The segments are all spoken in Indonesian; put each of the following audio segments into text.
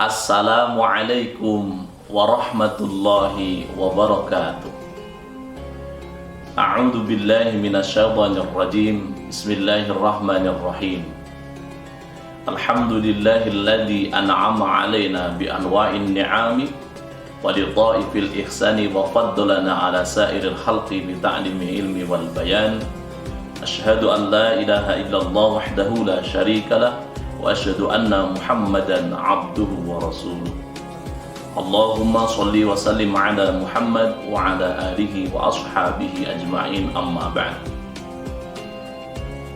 Assalamualaikum warahmatullahi wabarakatuh. A'udzu billahi minasyaitonir rajim. Bismillahirrahmanirrahim. Alhamdulillahilladzi an'ama 'alaina bi anwa'in ni'ami wa li dha'ifil ihsani wa faddalana 'ala sa'iril khalqi bi ta'limi ilmi wal bayan. Asyhadu an la ilaha illallah wahdahu la syarikalah wa asyhadu anna Muhammadan 'abduhu wa rasuluh. Allahumma shalli wa sallim ala Muhammad wa ala alihi wa ashabihi ajma'in, amma ba'd.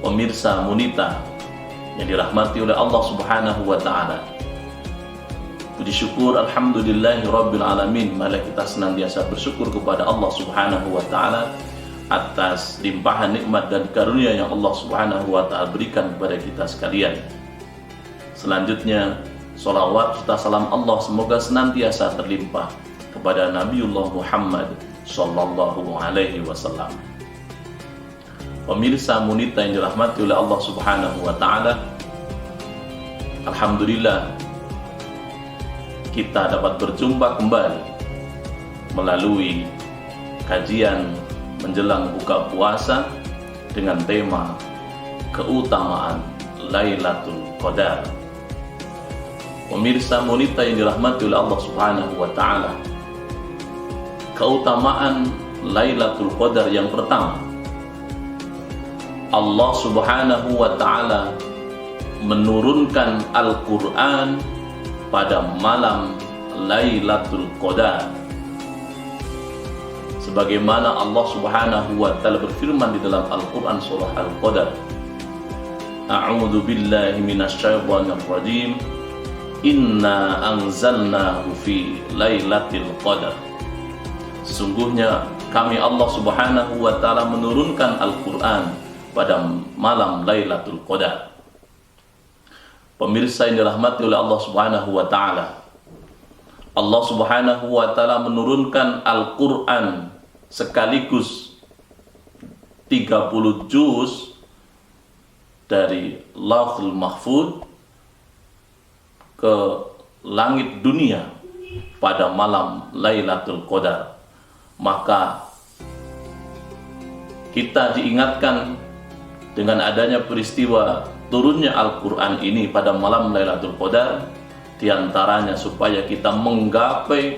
Pemirsa Munita yang dirahmati oleh Allah Subhanahu wa taala, puji syukur alhamdulillahi rabbil alamin. Mari kita senantiasa bersyukur kepada Allah Subhanahu wa taala atas limpahan nikmat dan karunia yang Allah Subhanahu wa taala berikan kepada kita sekalian. Selanjutnya, sholawat serta salam Allah semoga senantiasa terlimpah kepada Nabiullah Muhammad sallallahu alaihi wasallam. Pemirsa Munita yang dirahmati oleh Allah Subhanahu wa taala, alhamdulillah kita dapat berjumpa kembali melalui kajian menjelang buka puasa dengan tema keutamaan Lailatul Qadar. Pemirsa Munita yang dirahmati oleh Allah Subhanahu wa taala, keutamaan Lailatul Qadar yang pertama, Allah Subhanahu wa taala menurunkan Al-Qur'an pada malam Lailatul Qadar. Sebagaimana Allah Subhanahu wa taala berfirman di dalam Al-Qur'an surah Al-Qadar, A'udzu billahi minasyaitonir rajim. Inna anzalnahu fi lailatul qadar. Sesungguhnya kami Allah Subhanahu wa taala menurunkan Al-Qur'an pada malam Lailatul Qadar. Pemirsa yang dirahmati oleh Allah Subhanahu wa taala, Allah Subhanahu wa taala menurunkan Al-Qur'an sekaligus 30 juz dari Lauhul Mahfuz ke langit dunia pada malam Lailatul Qadar. Maka kita diingatkan dengan adanya peristiwa turunnya Al-Quran ini pada malam Lailatul Qadar, diantaranya supaya kita menggapai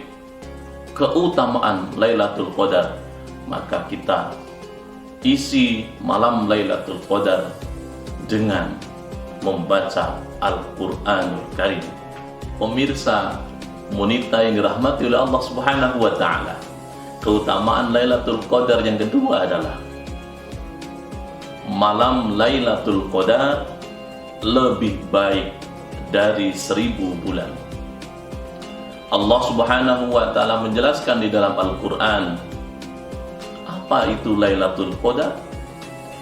keutamaan Lailatul Qadar, maka kita isi malam Lailatul Qadar dengan membaca Al-Quranul Karim. Pemirsa Munita yang dirahmati oleh Allah Subhanahu wa taala, keutamaan Lailatul Qadar yang kedua adalah malam Lailatul Qadar lebih baik dari 1000 bulan. Allah Subhanahu wa taala menjelaskan di dalam Al-Quran apa itu Lailatul Qadar.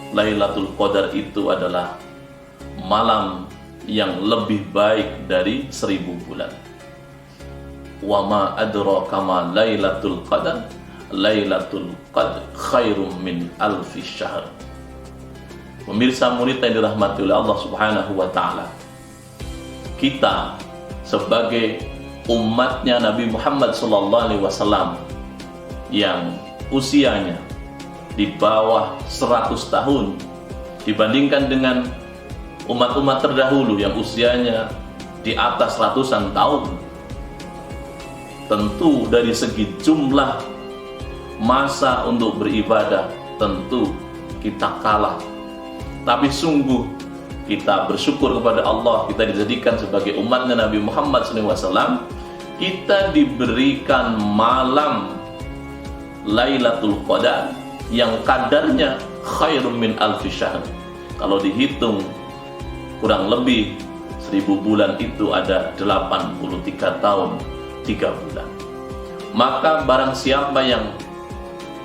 Lailatul Qadar itu adalah malam yang lebih baik dari 1000 bulan. Wa ma adraka ma Lailatul Qadar. Lailatul Qadar khairum min alfi syahr. Pemirsa Munita yang dirahmati oleh Allah Subhanahu wa taala, kita sebagai umatnya Nabi Muhammad sallallahu alaihi wasallam yang usianya di bawah 100 tahun dibandingkan dengan umat-umat terdahulu yang usianya di atas ratusan tahun, tentu dari segi jumlah masa untuk beribadah tentu kita kalah. Tapi sungguh kita bersyukur kepada Allah, kita dijadikan sebagai umatnya Nabi Muhammad SAW. Kita diberikan malam Lailatul Qadar yang kadarnya khairum min alfi syahr. Kalau dihitung kurang lebih 1000 bulan itu ada 83 tahun 3 bulan. Maka barang siapa yang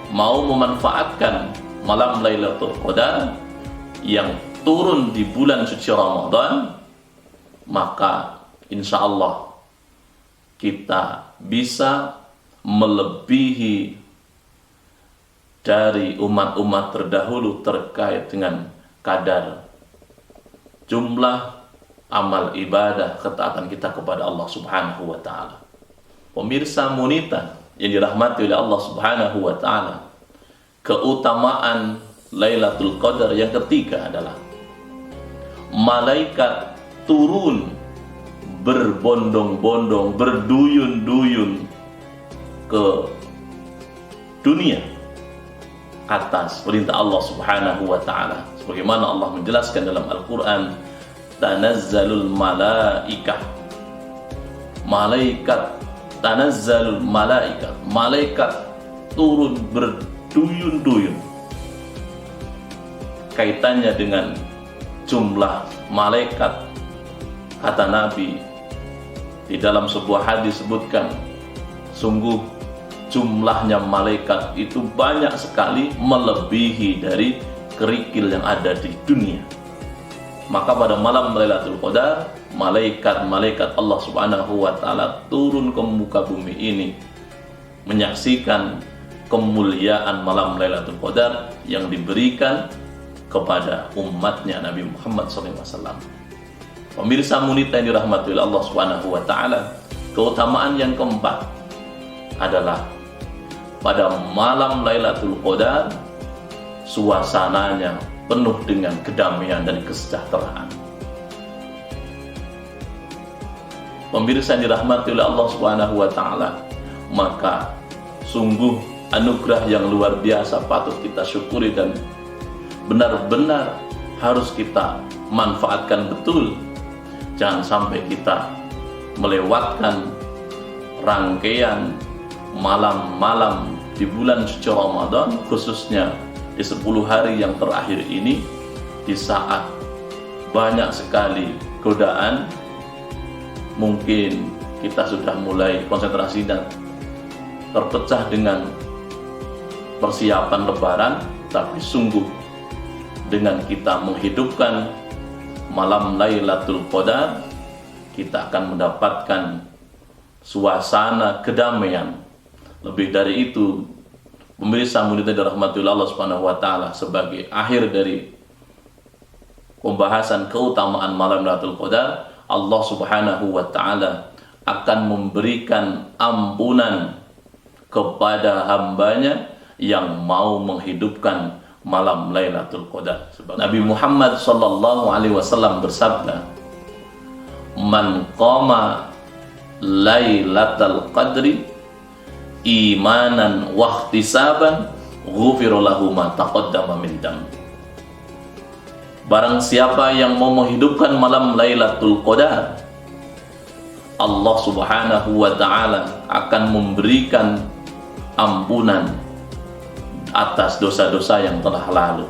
mau memanfaatkan malam Lailatul Qadar yang turun di bulan suci Ramadan, maka insya Allah kita bisa melebihi dari umat-umat terdahulu terkait dengan kadar jumlah amal ibadah, ketaatan kita kepada Allah Subhanahu wa taala. Pemirsa Munita yang dirahmati oleh Allah Subhanahu wa taala, keutamaan Lailatul Qadar yang ketiga adalah malaikat turun berbondong-bondong, berduyun-duyun ke dunia atas perintah Allah Subhanahu wa taala. Sebagaimana Allah menjelaskan dalam Al-Qur'an, tanazzalul malaikah. Tanazzalul malaikah. Malaikat turun berduyun-duyun. Kaitannya dengan jumlah malaikat, kata Nabi di dalam sebuah hadis sebutkan, sungguh jumlahnya malaikat itu banyak sekali, melebihi dari kerikil yang ada di dunia. Maka pada malam Lailatul Qadar, malaikat-malaikat Allah Subhanahu wa taala turun ke muka bumi ini menyaksikan kemuliaan malam Lailatul Qadar yang diberikan kepada umatnya Nabi Muhammad SAW. Pemirsa Munita yang dirahmati oleh Allah Subhanahu wa taala, keutamaan yang keempat adalah pada malam Lailatul Qadar suasananya penuh dengan kedamaian dan kesejahteraan. Pemirsa yang dirahmati oleh Allah Subhanahu wa taala, maka sungguh anugerah yang luar biasa patut kita syukuri dan benar-benar harus kita manfaatkan betul. Jangan sampai kita melewatkan rangkaian malam-malam di bulan suci Ramadan, khususnya di 10 hari yang terakhir ini, di saat banyak sekali godaan. Mungkin kita sudah mulai konsentrasi dan terpecah dengan persiapan Lebaran, tapi sungguh dengan kita menghidupkan malam Lailatul Qadar, kita akan mendapatkan suasana kedamaian. Lebih dari itu, pemirsa Munita dirahmati Allah Subhanahu wa taala, sebagai akhir dari pembahasan keutamaan malam Lailatul Qadar, Allah Subhanahu wa taala akan memberikan ampunan kepada hambanya yang mau menghidupkan malam Lailatul Qadar. Nabi Muhammad sallallahu alaihi wasallam bersabda, "Man qama Lailatul Qadri imanan wa ihtisaban, ghufira lahu ma taqaddama min dhanbi." Barang siapa yang mau menghidupkan malam Lailatul Qadar, Allah Subhanahu wa taala akan memberikan ampunan atas dosa-dosa yang telah lalu.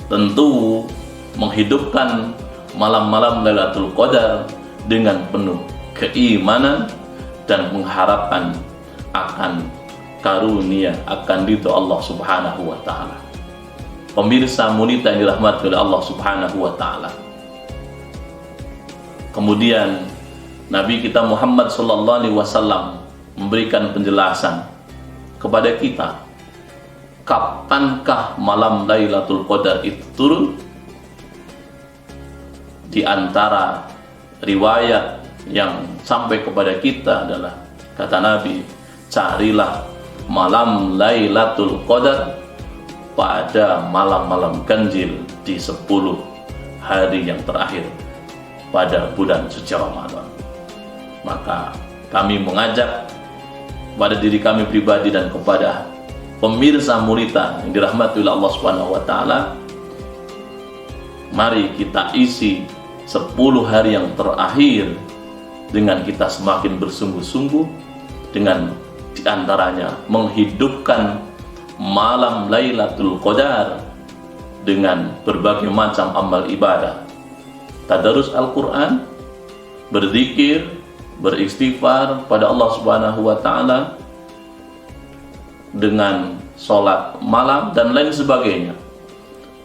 Tentu menghidupkan malam-malam Lailatul Qadar dengan penuh keimanan dan mengharapkan akan karunia, akan ridho Allah Subhanahu wa taala. Pemirsa Munita yang dirahmati oleh Allah Subhanahu wa taala. Kemudian Nabi kita Muhammad sallallahu alaihi wasallam memberikan penjelasan kepada kita, kapankah malam Lailatul Qadar itu turun? Di antara riwayat yang sampai kepada kita adalah, kata Nabi, carilah malam Lailatul Qadar pada malam-malam ganjil di 10 hari yang terakhir pada bulan suci Ramadan. Maka kami mengajak pada diri kami pribadi dan kepada pemirsa Munita yang dirahmati oleh Allah Subhanahu wa taala, mari kita isi 10 hari yang terakhir dengan kita semakin bersungguh-sungguh, dengan diantaranya menghidupkan malam Lailatul Qadar dengan berbagai macam amal ibadah, tadarus Al-Quran, berzikir, beristighfar pada Allah Subhanahu wa taala, dengan sholat malam dan lain sebagainya.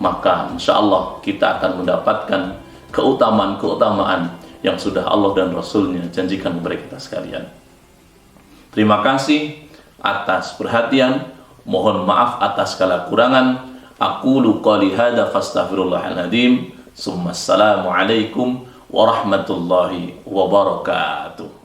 Maka insya Allah kita akan mendapatkan keutamaan-keutamaan yang sudah Allah dan Rasulnya janjikan kepada kita sekalian. Terima kasih atas perhatian. Mohon maaf atas segala kurangan. Aqulu qouli hadza fastaghfirullahal adzim. Assalamualaikum warahmatullahi wabarakatuh.